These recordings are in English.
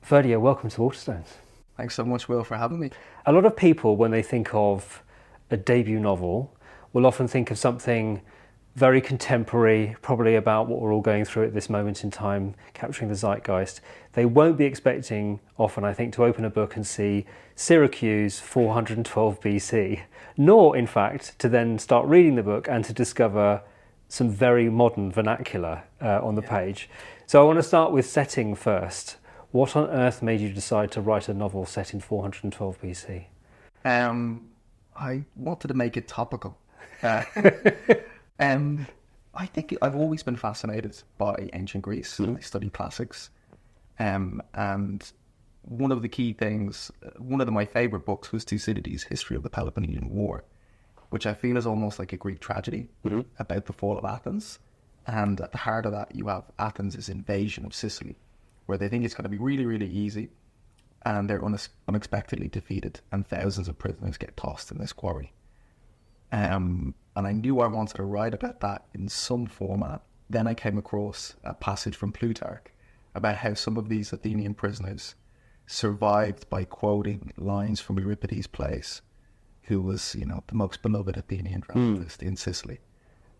Ferdia, welcome to Waterstones. Thanks so much, Will, for having me. A lot of people, when they think of a debut novel, will often think of something very contemporary, probably about what we're all going through at this moment in time, capturing the zeitgeist. They won't be expecting often, I think, to open a book and see Syracuse 412 BC, nor, in fact, to then start reading the book and to discover some very modern vernacular on the page. So I want to start with setting first. What on earth made you decide to write a novel set in 412 BC? I wanted to make it topical. I think I've always been fascinated by ancient Greece. I studied classics. And one of the key things, one of my favorite books was Thucydides' History of the Peloponnesian War, which I feel is almost like a Greek tragedy about the fall of Athens. And at the heart of that, you have Athens' invasion of Sicily, where they think it's going to be really, really easy. And they're unexpectedly defeated, and thousands of prisoners get tossed in this quarry. And I knew I wanted to write about that in some format. Then I came across a passage from Plutarch about how some of these Athenian prisoners survived by quoting lines from Euripides' plays, who was, the most beloved Athenian dramatist in Sicily.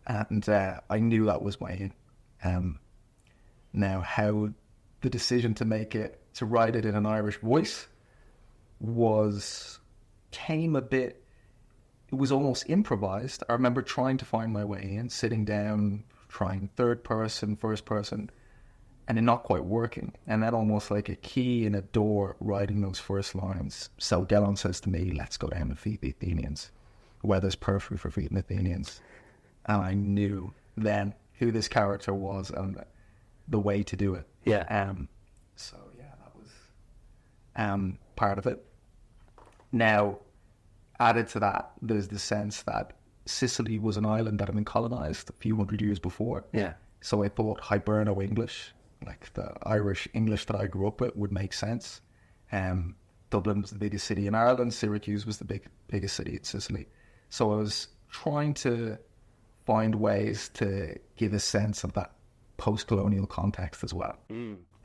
And I knew that was my aim. Now, how the decision to write it in an Irish voice came a bit. It was almost improvised. I remember trying to find my way in, sitting down, trying third person, first person, and it not quite working. And that almost like a key in a door, writing those first lines. So Gelon says to me, let's go down and feed the Athenians. The weather's perfect for feeding Athenians. And I knew then who this character was and the way to do it. Yeah. That was part of it. Now, added to that, there's the sense that Sicily was an island that had been colonized a few hundred years before. Yeah. So I thought Hiberno English, like the Irish English that I grew up with, would make sense. Dublin was the biggest city in Ireland. Syracuse was the biggest city in Sicily. So I was trying to find ways to give a sense of that post-colonial context as well.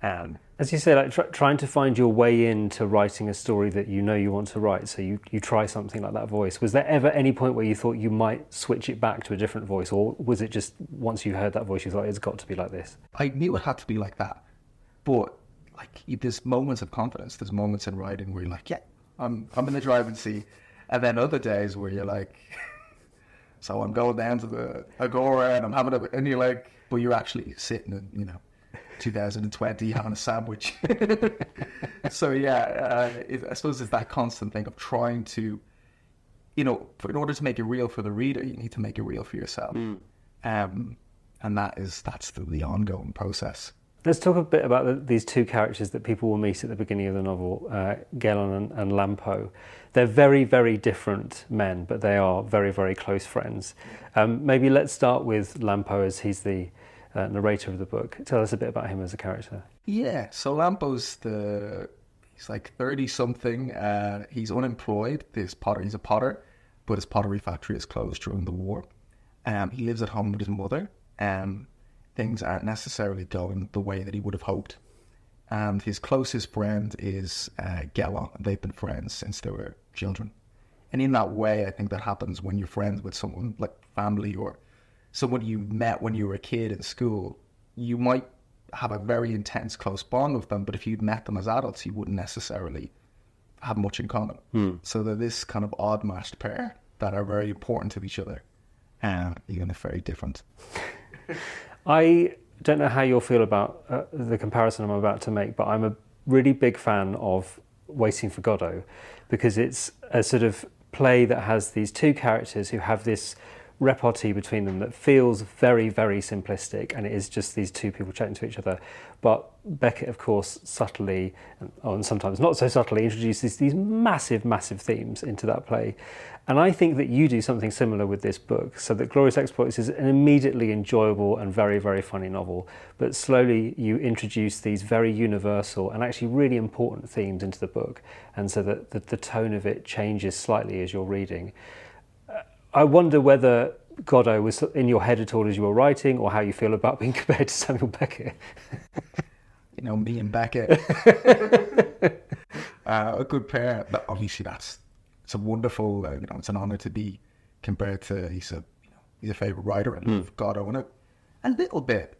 As you say, like trying to find your way into writing a story that you know you want to write, so you try something like that voice. Was there ever any point where you thought you might switch it back to a different voice, or was it just once you heard that voice you thought it's got to be like this? I knew it had to be like that, but there's moments of confidence, there's moments in writing where you're like, yeah, I'm in the driving seat, and then other days where you're like, so I'm going down to the Agora and I'm having and you're like, but you're actually sitting in, 2020 having a sandwich. So I suppose it's that constant thing of trying to, in order to make it real for the reader, you need to make it real for yourself. And that's the ongoing process. Let's talk a bit about these two characters that people will meet at the beginning of the novel, Gelon and Lampo. They're very, very different men, but they are very, very close friends. Maybe let's start with Lampo, as he's the narrator of the book. Tell us a bit about him as a character. Yeah, so Lampo's he's like 30-something. He's unemployed. He's a potter, but his pottery factory is closed during the war. He lives at home with his mother. Things aren't necessarily going the way that he would have hoped. And his closest friend is Gelon. They've been friends since they were children. And in that way, I think that happens when you're friends with someone like family or someone you met when you were a kid in school. You might have a very intense, close bond with them, but if you'd met them as adults, you wouldn't necessarily have much in common. So they're this kind of odd-matched pair that are very important to each other, even if very different. I don't know how you'll feel about the comparison I'm about to make, but I'm a really big fan of Waiting for Godot, because it's a sort of play that has these two characters who have this repartee between them that feels very, very simplistic, and it is just these two people chatting to each other. But Beckett, of course, subtly, and sometimes not so subtly, introduces these massive, massive themes into that play. And I think that you do something similar with this book, so that Glorious Exploits is an immediately enjoyable and very, very funny novel, but slowly you introduce these very universal and actually really important themes into the book, and so that the tone of it changes slightly as you're reading. I wonder whether Godot was in your head at all as you were writing, or how you feel about being compared to Samuel Beckett. me and Beckett, a good pair. But obviously, it's a wonderful. It's an honor to be compared to. He's a favorite writer and love Godot, and a little bit,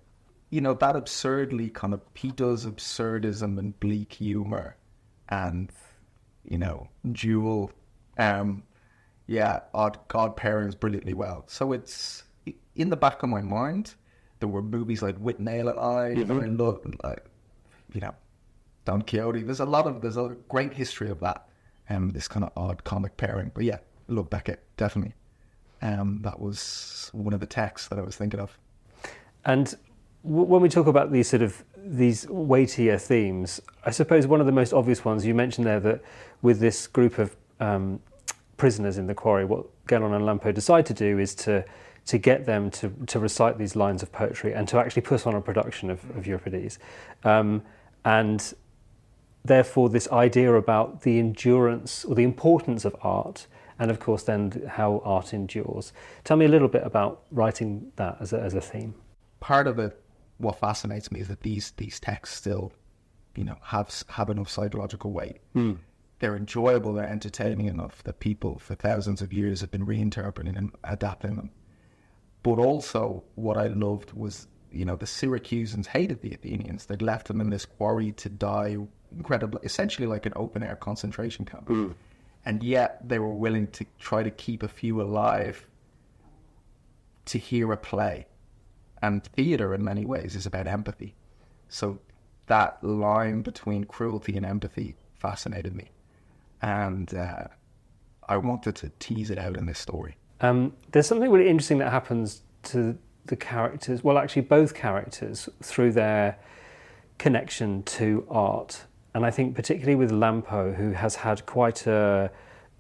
that absurdly kind of, he does absurdism and bleak humor, and dual, odd god pairings brilliantly well. So it's in the back of my mind. There were movies like With Nail and I, and look, like, Don Quixote. There's a great history of that, this kind of odd comic pairing. But yeah, I love Beckett, definitely. That was one of the texts that I was thinking of. And when we talk about these weightier themes, I suppose one of the most obvious ones you mentioned there, that with this group of prisoners in the quarry, what Gelon and Lampo decide to do is to get them to recite these lines of poetry and to actually put on a production of Euripides. And therefore this idea about the endurance or the importance of art, and of course then how art endures. Tell me a little bit about writing that as a theme. Part of it, what fascinates me, is that these texts still, have enough psychological weight. They're enjoyable, they're entertaining enough that people for thousands of years have been reinterpreting and adapting them. But also what I loved was, the Syracusans hated the Athenians. They'd left them in this quarry to die incredibly, essentially like an open-air concentration camp. And yet they were willing to try to keep a few alive to hear a play. And theatre, in many ways, is about empathy. So that line between cruelty and empathy fascinated me. And I wanted to tease it out in this story. There's something really interesting that happens to the characters, well, actually both characters, through their connection to art. And I think particularly with Lampo, who has had quite a,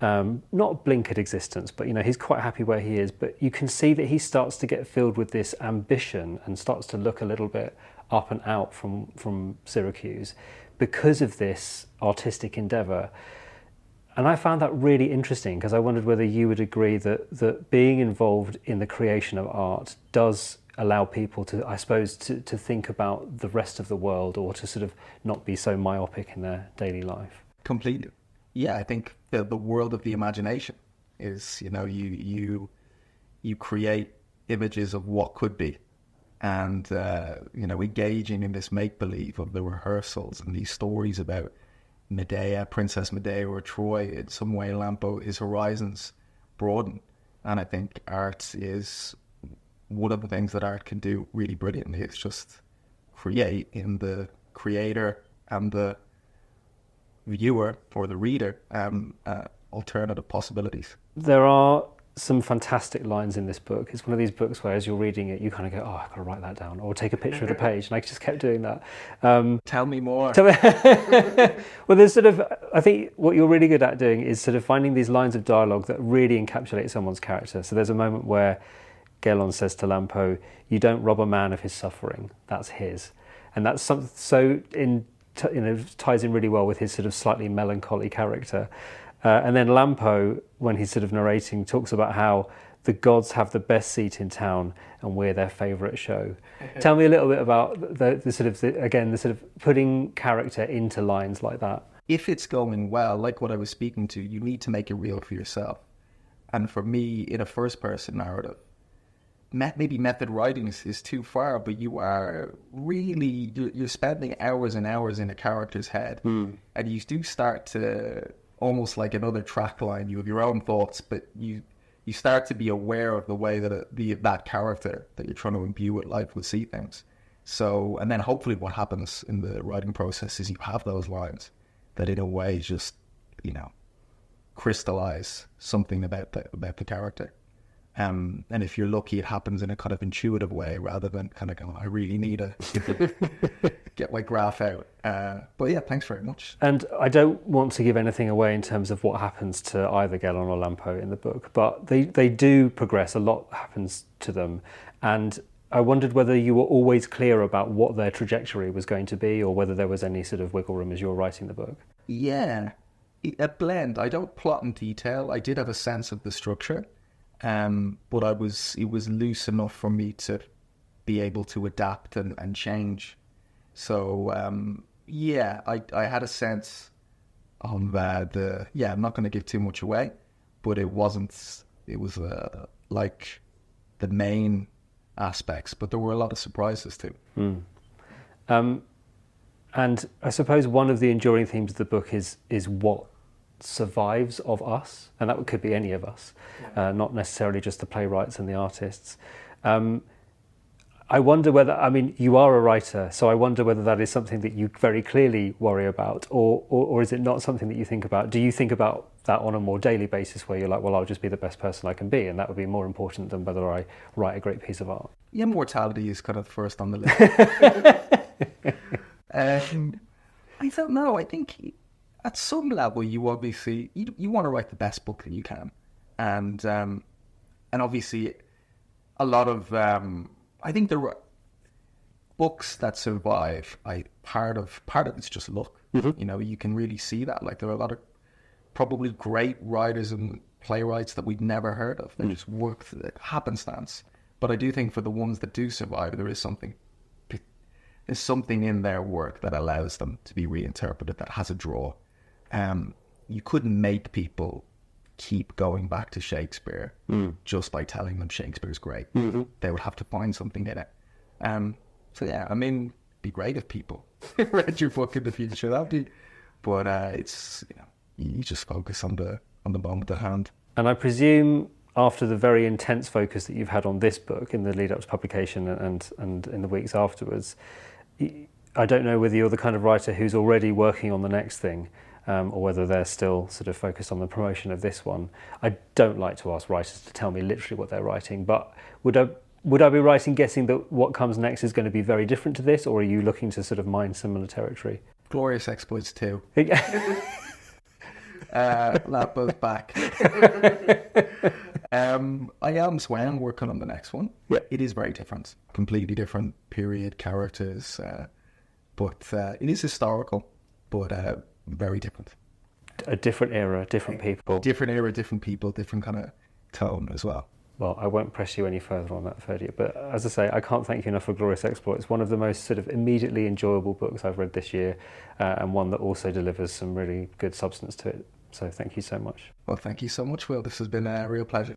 not blinkered existence, but he's quite happy where he is, but you can see that he starts to get filled with this ambition and starts to look a little bit up and out from Syracuse because of this artistic endeavour. And I found that really interesting, because I wondered whether you would agree that being involved in the creation of art does allow people to, I suppose, to think about the rest of the world, or to sort of not be so myopic in their daily life. Completely. Yeah, I think the world of the imagination is, you create images of what could be. And, engaging in this make-believe of the rehearsals and these stories about Medea, Princess Medea, or Troy, in some way Lampo, his horizons broaden. And I think art is one of the things that art can do really brilliantly. It's just create in the creator and the viewer or the reader alternative possibilities. There are some fantastic lines in this book. It's one of these books where as you're reading it, you kind of go, oh, I've got to write that down, or take a picture of the page. And I just kept doing that. Tell me more. Well, there's sort of, I think what you're really good at doing is sort of finding these lines of dialogue that really encapsulate someone's character. So there's a moment where Gelon says to Lampo, "You don't rob a man of his suffering, that's his." And that's ties in really well with his sort of slightly melancholy character. And then Lampo, when he's sort of narrating, talks about how the gods have the best seat in town and we're their favourite show. Tell me a little bit about the sort of putting character into lines like that. If it's going well, like what I was speaking to, you need to make it real for yourself. And for me, in a first-person narrative, maybe method writing is too far, but you're spending hours and hours in a character's head. And you do start to, almost like another track line, you have your own thoughts, but you start to be aware of the way that that character that you're trying to imbue with life will see things. So, and then hopefully what happens in the writing process is you have those lines that in a way just, crystallize something about the character. And if you're lucky, it happens in a kind of intuitive way rather than kind of going, I really need to get my graph out. But yeah, thanks very much. And I don't want to give anything away in terms of what happens to either Gelon or Lampo in the book, but they do progress. A lot happens to them. And I wondered whether you were always clear about what their trajectory was going to be, or whether there was any sort of wiggle room as you were writing the book. Yeah, a blend. I don't plot in detail. I did have a sense of the structure. But it was loose enough for me to be able to adapt and change So I had a sense of I'm not going to give too much away, but it was like the main aspects, but there were a lot of surprises too. And I suppose one of the enduring themes of the book is what survives of us, and that could be any of us, not necessarily just the playwrights and the artists. I wonder whether, I mean, you are a writer, so I wonder whether that is something that you very clearly worry about, or is it not something that you think about? Do you think about that on a more daily basis where you're like, well, I'll just be the best person I can be, and that would be more important than whether I write a great piece of art? Yeah, mortality is kind of first on the list. I don't know. I think at some level you obviously, you want to write the best book that you can. And obviously a lot of, I think there are books that survive. Part of it's just luck. Mm-hmm. You know, you can really see that. Like there are a lot of probably great writers and playwrights that we'd never heard of. They just work happenstance. But I do think for the ones that do survive, there's something in their work that allows them to be reinterpreted, that has a draw. You couldn't make people keep going back to Shakespeare just by telling them Shakespeare's great. Mm-hmm. They would have to find something in it. So yeah, I mean, it'd be great if people read your book in the future. But it's, you know, you just focus on the moment at hand. And I presume after the very intense focus that you've had on this book in the lead up to publication and in the weeks afterwards, I don't know whether you're the kind of writer who's already working on the next thing, or whether they're still sort of focused on the promotion of this one. I don't like to ask writers to tell me literally what they're writing, but would I be right in guessing that what comes next is going to be very different to this, or are you looking to sort of mine similar territory? Glorious Exploits 2. Lampo's back. I am working on the next one. Yeah. It is very different, completely different period, characters, but it is historical, but very different. A different era, different people. Different era, different people, different kind of tone as well. Well, I won't press you any further on that, Ferdia, but as I say, I can't thank you enough for Glorious Exploits. One of the most sort of immediately enjoyable books I've read this year, and one that also delivers some really good substance to it. So thank you so much. Well, thank you so much, Will. This has been a real pleasure.